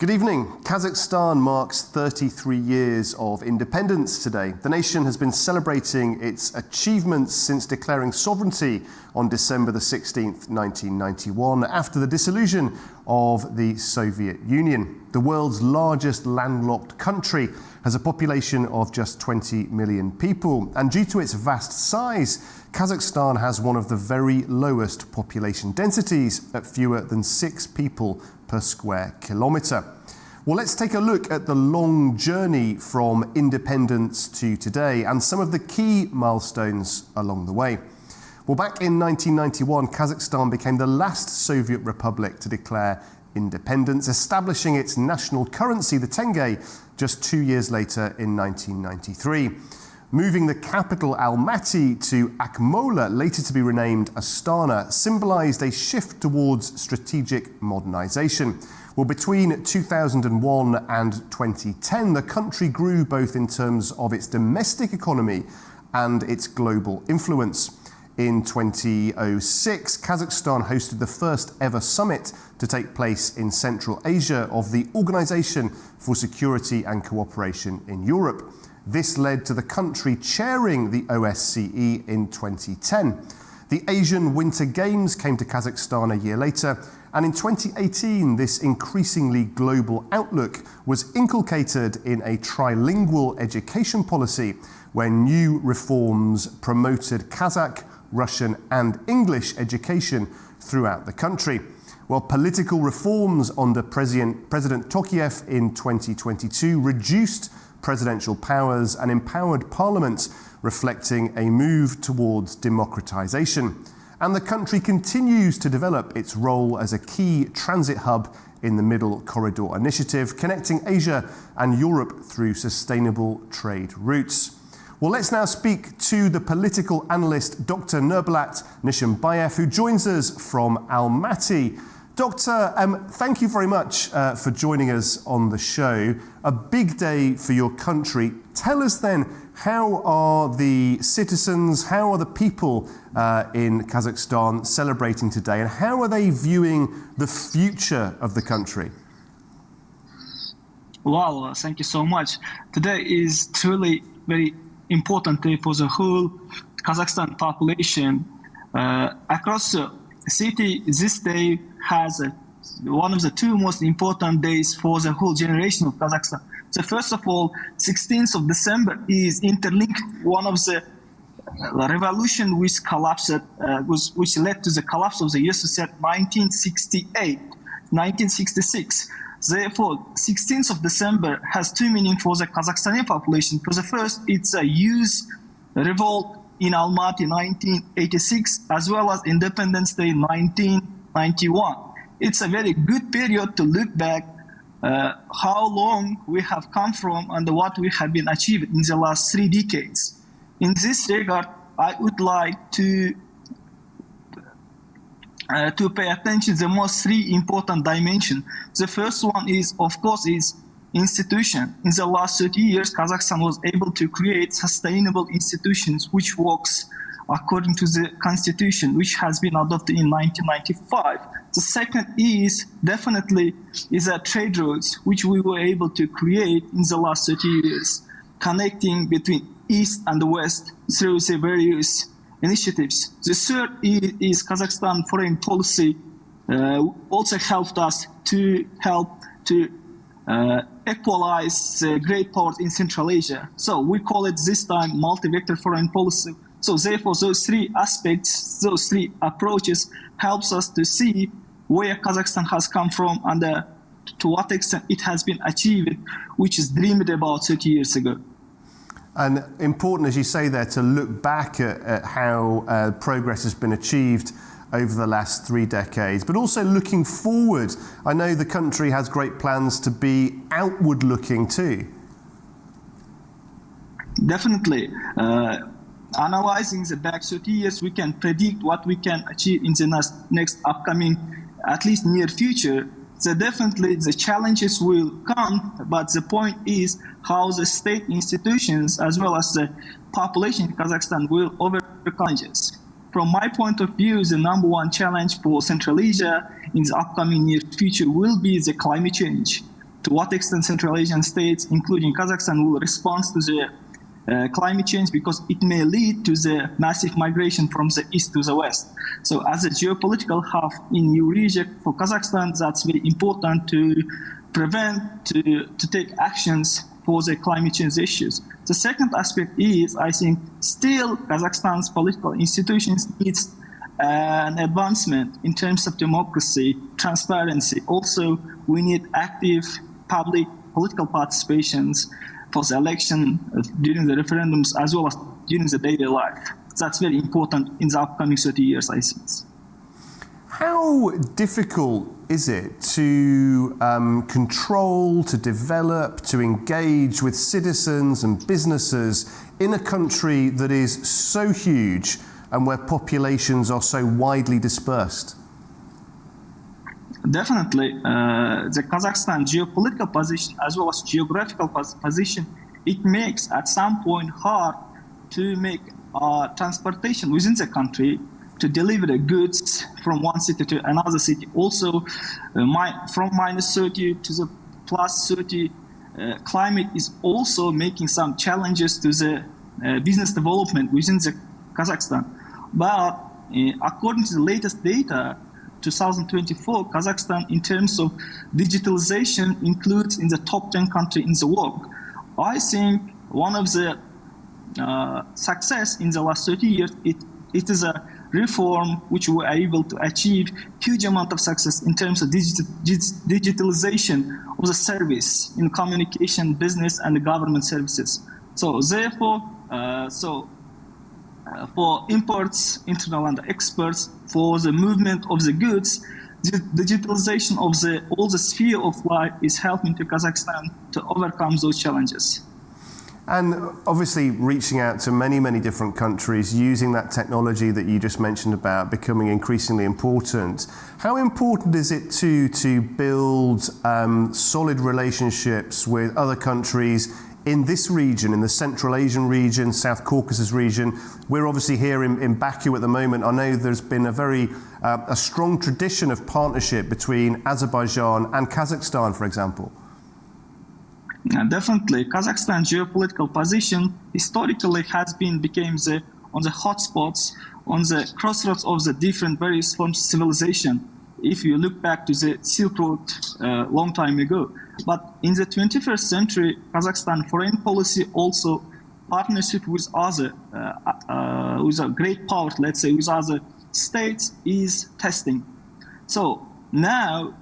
Good evening. Kazakhstan marks 33 years of independence today. The nation has been celebrating its achievements since declaring sovereignty on December the 16th, 1991, after the dissolution of the Soviet Union. The world's largest landlocked country has a population of just 20 million people, and due to its vast size, Kazakhstan has one of the very lowest population densities at fewer than 6 people per square kilometre. Well, let's take a look at the long journey from independence to today and some of the key milestones along the way. Well, back in 1991, Kazakhstan became the last Soviet republic to declare independence, establishing its national currency, the tenge, just 2 years later in 1993. Moving the capital Almaty to Akmola, later to be renamed Astana, symbolized a shift towards strategic modernization. Well, between 2001 and 2010, the country grew both in terms of its domestic economy and its global influence. In 2006, Kazakhstan hosted the first ever summit to take place in Central Asia of the Organization for Security and Cooperation in Europe. This led to the country chairing the OSCE in 2010. The Asian Winter Games came to Kazakhstan a year later, and in 2018, this increasingly global outlook was inculcated in a trilingual education policy where new reforms promoted Kazakh, Russian, and English education throughout the country. Well, political reforms under President Tokayev in 2022 reduced presidential powers and empowered parliaments, reflecting a move towards democratization. And the country continues to develop its role as a key transit hub in the Middle Corridor Initiative, connecting Asia and Europe through sustainable trade routes. Well, let's now speak to the political analyst, Dr. Nurbolat Nyschanbayev, who joins us from Almaty. Doctor, thank you very much for joining us on the show. A big day for your country. Tell us then, how are the citizens, how are the people in Kazakhstan celebrating today, and how are they viewing the future of the country? Well, thank you so much. Today is truly very important day for the whole Kazakhstan population. Across the city, this day has one of the 2 most important days for the whole generation of Kazakhstan. So first of all, 16th of December is interlinked one of the revolution which collapsed, which led to the collapse of the USSR 1968, 1966. Therefore, 16th of December has 2 meanings for the Kazakhstani population. For the first, it's a youth revolt in Almaty 1986, as well as Independence Day 1991. It's a very good period to look back how long we have come from and what we have been achieved in the last 3 decades. In this regard, I would like to pay attention to the most 3 important dimensions. The first one is, of course, is institution. In the last 30 years, Kazakhstan was able to create sustainable institutions which works according to the constitution, which has been adopted in 1995. The second is definitely a trade routes, which we were able to create in the last 30 years, connecting between East and the West through the various initiatives. The third is Kazakhstan foreign policy also helped us to equalize the great powers in Central Asia. So we call it this time multi-vector foreign policy. So therefore, those 3 aspects, those 3 approaches helps us to see where Kazakhstan has come from and to what extent it has been achieved, which is dreamed about 30 years ago. And important, as you say there, to look back at how progress has been achieved over the last 3 decades, but also looking forward. I know the country has great plans to be outward looking too. Definitely. Analyzing the back 30 years, we can predict what we can achieve in the next upcoming, at least near future. So definitely the challenges will come, but the point is how the state institutions as well as the population in Kazakhstan will overcome challenges. From my point of view, the number 1 challenge for Central Asia in the upcoming near future will be the climate change. to what extent Central Asian states, including Kazakhstan, will respond to the climate change, because it may lead to the massive migration from the east to the west. So as a geopolitical hub in Eurasia for Kazakhstan, that's very important to prevent, to take actions for the climate change issues. The second aspect is, I think, still Kazakhstan's political institutions needs an advancement in terms of democracy, transparency. Also, we need active public political participations for the election, during the referendums, as well as during the daily life. That's very important in the upcoming 30 years, I think. How difficult is it to control, to develop, to engage with citizens and businesses in a country that is so huge and where populations are so widely dispersed? Definitely, the Kazakhstan geopolitical position as well as geographical position, it makes at some point hard to make transportation within the country to deliver the goods from one city to another city. Also, from minus 30 to the plus 30, climate is also making some challenges to the business development within the Kazakhstan. But according to the latest data, 2024, Kazakhstan, in terms of digitalization, includes in the top 10 country in the world. I think one of the success in the last 30 years, it is a reform which we are able to achieve huge amount of success in terms of digitalization of the service in communication, business, and the government services. So therefore, for imports, internal and exports, for the movement of the goods, the digitalization of all the sphere of life is helping to Kazakhstan to overcome those challenges. And obviously reaching out to many, many different countries, using that technology that you just mentioned about becoming increasingly important. How important is it to build solid relationships with other countries in this region, in the Central Asian region, South Caucasus region? We're obviously here in Baku at the moment. I know there's been a strong tradition of partnership between Azerbaijan and Kazakhstan, for example. Definitely, Kazakhstan's geopolitical position historically became on the hotspots, on the crossroads of the different various forms of civilization. If you look back to the Silk Road long time ago, but in the 21st century, Kazakhstan foreign policy also partnership with other, with a great power, let's say, with other states is testing. So now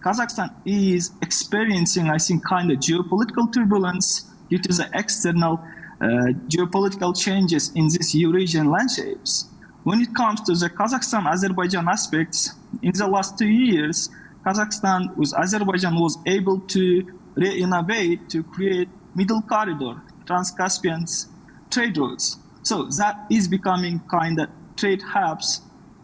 Kazakhstan is experiencing, I think, kind of geopolitical turbulence due to the external geopolitical changes in these Eurasian landscapes. When it comes to the Kazakhstan-Azerbaijan aspects, in the last 2 years, Kazakhstan with Azerbaijan was able to re-innovate to create middle corridor, Trans-Caspian trade routes. So that is becoming kind of trade hubs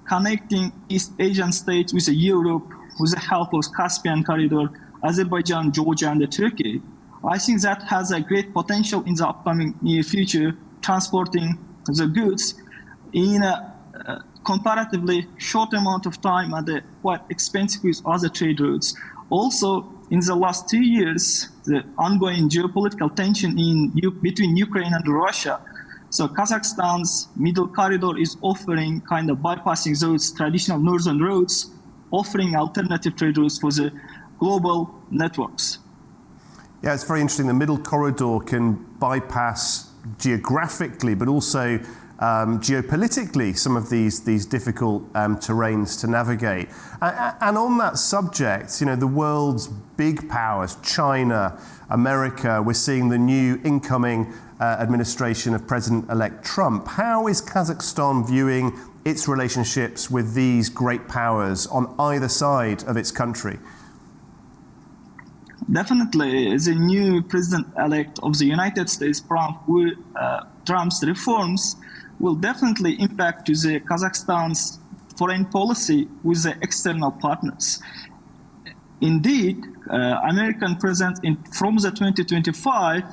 connecting East Asian states with Europe, with the help of Caspian corridor, Azerbaijan, Georgia, and Turkey. I think that has a great potential in the upcoming near future, transporting the goods in a comparatively short amount of time at a quite expensive with other trade routes. Also, in the last 2 years, the ongoing geopolitical tension between Ukraine and Russia. So Kazakhstan's middle corridor is offering kind of bypassing those traditional northern roads, offering alternative trade routes for the global networks. Yeah, it's very interesting. The middle corridor can bypass geographically, but also geopolitically some of these difficult terrains to navigate. And on that subject, you know, the world's big powers, China, America, we're seeing the new incoming administration of President-elect Trump. How is Kazakhstan viewing its relationships with these great powers on either side of its country? Definitely, the new president-elect of the United States, Trump's reforms will definitely impact to the Kazakhstan's foreign policy with the external partners. Indeed, American presence from the 2025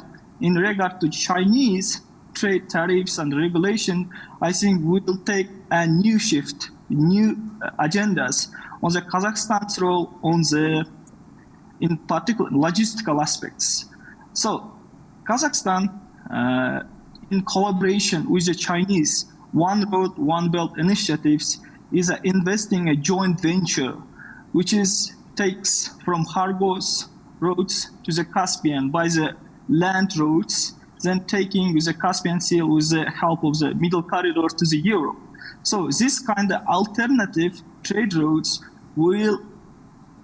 in regard to Chinese trade tariffs and regulation, I think will take a new shift, new agendas on the Kazakhstan's role on the in particular logistical aspects. So Kazakhstan, in collaboration with the Chinese One Road, One Belt initiatives, is investing a joint venture, which takes from Khargos roads to the Caspian by the land routes, then taking the Caspian Sea with the help of the middle corridor to the Europe. So this kind of alternative trade routes will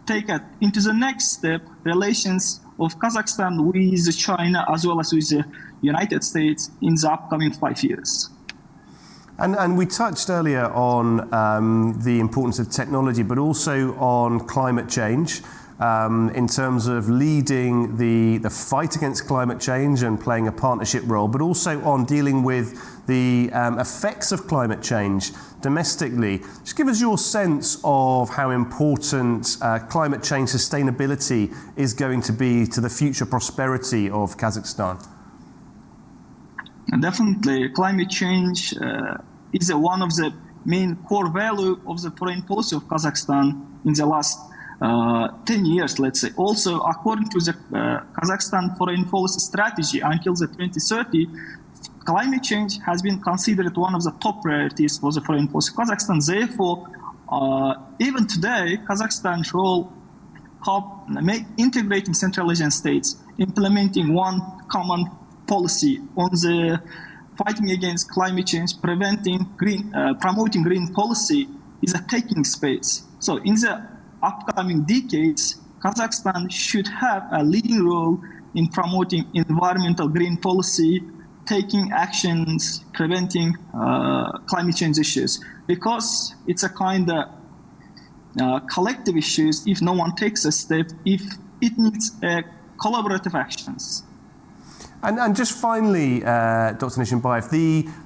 take it into the next step, relations of Kazakhstan with China as well as with the United States in the upcoming 5 years. And we touched earlier on the importance of technology, but also on climate change in terms of leading the fight against climate change and playing a partnership role, but also on dealing with the effects of climate change domestically. Just give us your sense of how important climate change sustainability is going to be to the future prosperity of Kazakhstan. Definitely, climate change is one of the main core value of the foreign policy of Kazakhstan in the last 10 years, let's say. Also, according to the Kazakhstan foreign policy strategy until the 2030, climate change has been considered one of the top priorities for the foreign policy of Kazakhstan. Therefore, even today, Kazakhstan's role integrating Central Asian states, implementing one common policy on the fighting against climate change, promoting green policy is taking space. So in the upcoming decades, Kazakhstan should have a leading role in promoting environmental green policy, taking actions, preventing climate change issues, because it's a kind of collective issues if no one takes a step, if it needs collaborative actions. And just finally, Dr. Nyschanbayev,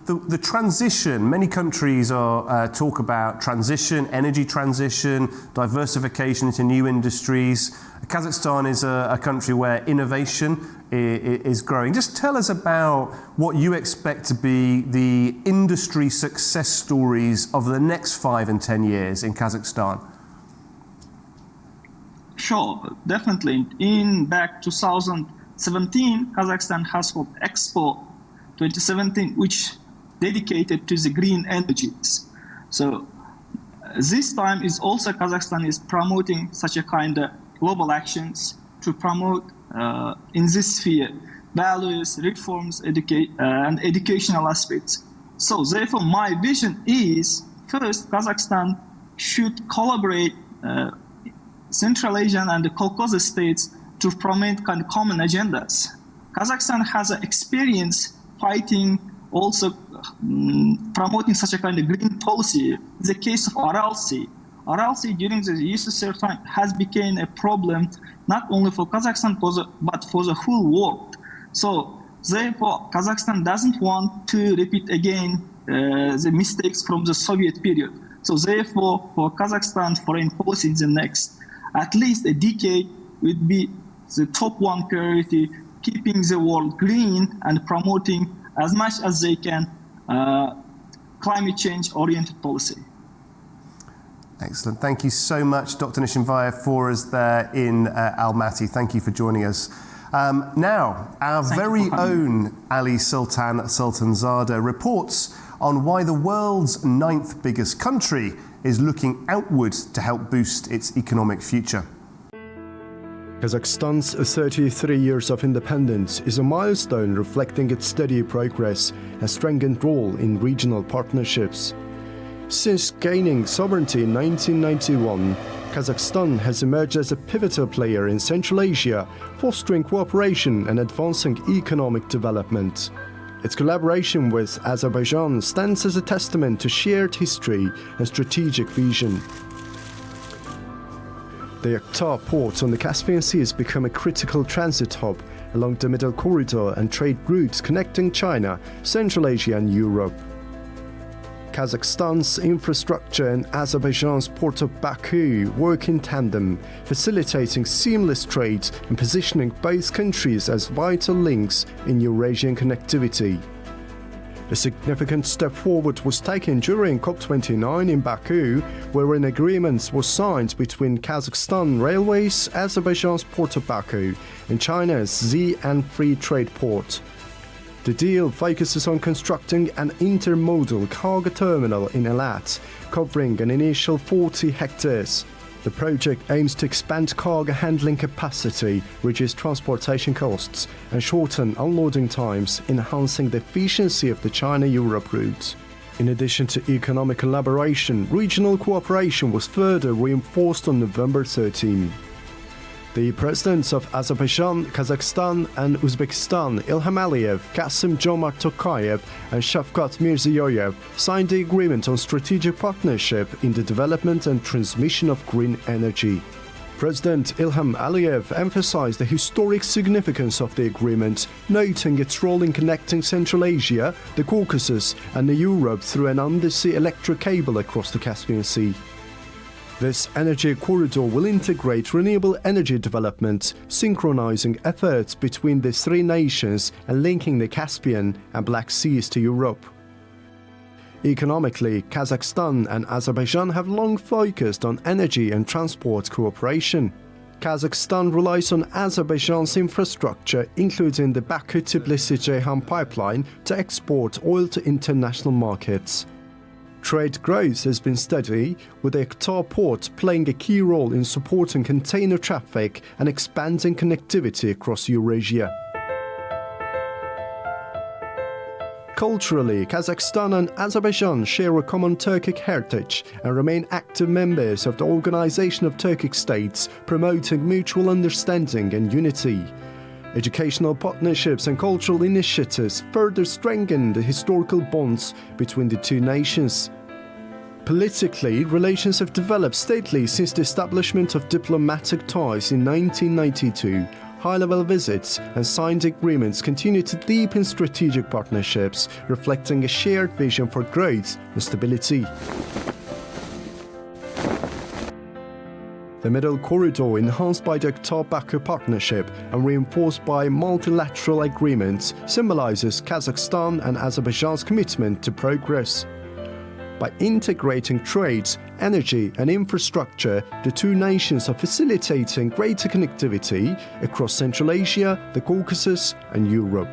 the transition, many countries talk about transition, energy transition, diversification into new industries. Kazakhstan is a country where innovation is growing. Just tell us about what you expect to be the industry success stories of the next 5 and 10 years in Kazakhstan. Sure, definitely. Back 2017, Kazakhstan has held Expo 2017, which dedicated to the green energies. So this time is also Kazakhstan is promoting such a kind of global actions to promote in this sphere values, reforms, and educational aspects. So therefore, my vision is first Kazakhstan should collaborate Central Asian and the Caucasus states to promote kind of common agendas. Kazakhstan has experience fighting, also promoting such a kind of green policy. In the case of Aral Sea during the USSR time has become a problem not only for Kazakhstan but for the whole world. So therefore, Kazakhstan doesn't want to repeat again the mistakes from the Soviet period. So therefore, for Kazakhstan foreign policy in the next at least a decade would be the top one priority, keeping the world green and promoting as much as they can climate change oriented policy. Excellent. Thank you so much, Dr. Nyschanbayev, for us there in Almaty. Thank you for joining us. Now, our very own Ali Sultanzadeh reports on why the world's 9th biggest country is looking outward to help boost its economic future. Kazakhstan's 33 years of independence is a milestone reflecting its steady progress and strengthened role in regional partnerships. Since gaining sovereignty in 1991, Kazakhstan has emerged as a pivotal player in Central Asia, fostering cooperation and advancing economic development. Its collaboration with Azerbaijan stands as a testament to shared history and strategic vision. The Akhtar port on the Caspian Sea has become a critical transit hub along the Middle Corridor and trade routes connecting China, Central Asia and Europe. Kazakhstan's infrastructure and Azerbaijan's port of Baku work in tandem, facilitating seamless trade and positioning both countries as vital links in Eurasian connectivity. A significant step forward was taken during COP29 in Baku, where an agreement was signed between Kazakhstan Railways, Azerbaijan's Port of Baku, and China's Xi'an Free Trade Port. The deal focuses on constructing an intermodal cargo terminal in Eilat, covering an initial 40 hectares. The project aims to expand cargo handling capacity, reduce transportation costs, and shorten unloading times, enhancing the efficiency of the China-Europe route. In addition to economic collaboration, regional cooperation was further reinforced on November 13. The presidents of Azerbaijan, Kazakhstan and Uzbekistan, Ilham Aliyev, Kassym-Jomart Tokayev and Shavkat Mirziyoyev signed the agreement on strategic partnership in the development and transmission of green energy. President Ilham Aliyev emphasized the historic significance of the agreement, noting its role in connecting Central Asia, the Caucasus and Europe through an undersea electric cable across the Caspian Sea. This energy corridor will integrate renewable energy development, synchronizing efforts between the three nations and linking the Caspian and Black Seas to Europe. Economically, Kazakhstan and Azerbaijan have long focused on energy and transport cooperation. Kazakhstan relies on Azerbaijan's infrastructure, including the Baku-Tbilisi-Ceyhan pipeline, to export oil to international markets. Trade growth has been steady, with the Akhtar port playing a key role in supporting container traffic and expanding connectivity across Eurasia. Culturally, Kazakhstan and Azerbaijan share a common Turkic heritage and remain active members of the Organization of Turkic States, promoting mutual understanding and unity. Educational partnerships and cultural initiatives further strengthen the historical bonds between the two nations. Politically, relations have developed steadily since the establishment of diplomatic ties in 1992. High-level visits and signed agreements continue to deepen strategic partnerships, reflecting a shared vision for growth and stability. The Middle Corridor, enhanced by the Akhtar-Baku partnership and reinforced by multilateral agreements, symbolizes Kazakhstan and Azerbaijan's commitment to progress. By integrating trades, energy and infrastructure, the two nations are facilitating greater connectivity across Central Asia, the Caucasus and Europe.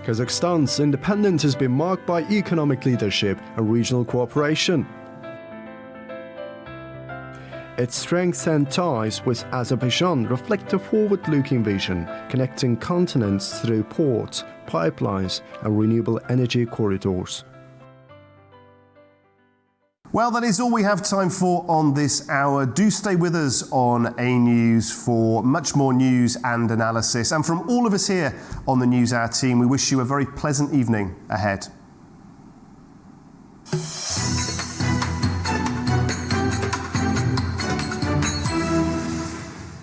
Kazakhstan's independence has been marked by economic leadership and regional cooperation. Its strengths and ties with Azerbaijan reflect a forward-looking vision, connecting continents through ports, pipelines and renewable energy corridors. Well, that is all we have time for on this hour. Do stay with us on AnewZ for much more news and analysis. And from all of us here on the NewsHour team, we wish you a very pleasant evening ahead.